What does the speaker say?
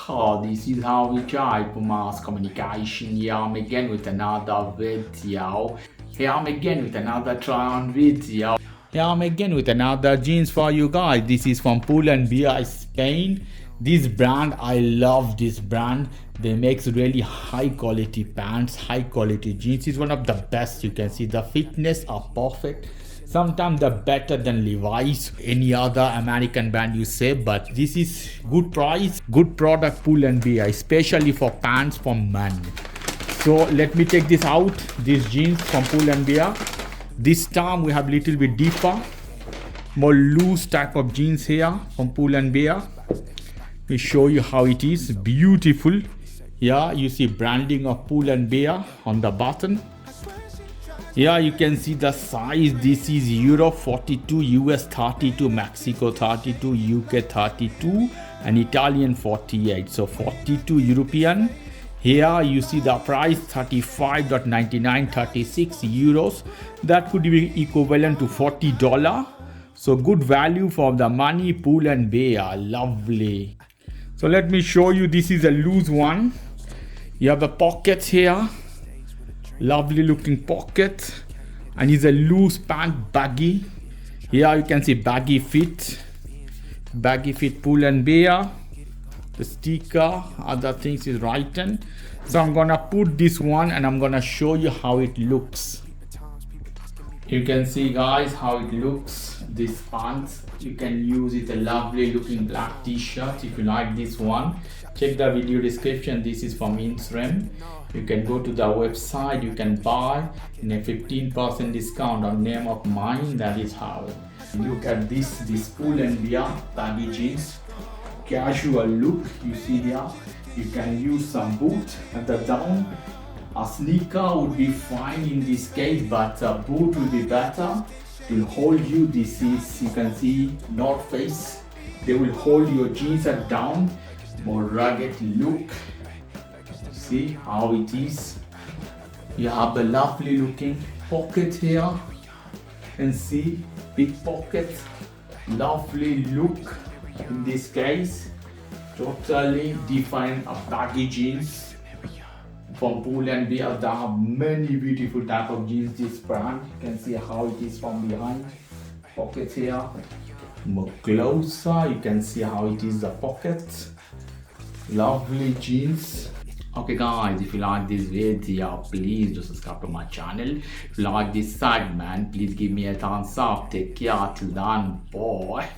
Oh, this is how we try for mass communication. Here I'm again with another video. Here I'm again with another try on video. Here I'm again with another jeans for you guys. This is from Pull&Bear, Spain. This brand, I love this brand. They make really high quality pants, high quality jeans. It's one of the best. You can see the fitness are perfect. Sometimes they're better than Levi's, any other American brand you say, but this is good price, good product Pull&Bear, especially for pants for men. So let me take this out, these jeans from Pull&Bear. This time we have little bit deeper, more loose type of jeans here from Pull&Bear. Let me show you how it is, beautiful. Here you see branding of Pull&Bear on the button. Here you can see the size. This is Europe 42, US 32, Mexico 32, UK 32 and Italian 48. So 42 European. Here you see the price 35.99, 36 euros. That could be equivalent to $40. So good value for the money. Pull&Bear, lovely. So let me show you, this is a loose one. You have a pocket here. Lovely looking pocket, and it's a loose pant, baggy. Here you can see baggy fit Pull&Bear. The sticker, other things is written. So I'm gonna put this one and I'm gonna show you how it looks. You can see guys how it looks. This pants, you can use it, a lovely looking black t-shirt. If you like this one, check the video description. This is from Incerunmen. You can go to the website, you can buy in a 15% discount on name of mine. That is how. Look at this Pull&Bear baggy jeans, casual look. You see here, you can use some boot at the down. A sneaker would be fine in this case, but a boot will be better. It will hold you. This is, you can see North Face. They will hold your jeans at down. More rugged look. See how it is. You have a lovely looking pocket here, and see big pocket, lovely look. In this case, totally different baggy jeans from Pull&Bear. They have many beautiful type of jeans. This brand, you can see how it is from behind. Pocket here, more closer. You can see how it is the pocket. Lovely jeans. Okay guys, if you like this video, please do subscribe to my channel. If you like this segment, please give me a thumbs up. Take care till then, bye.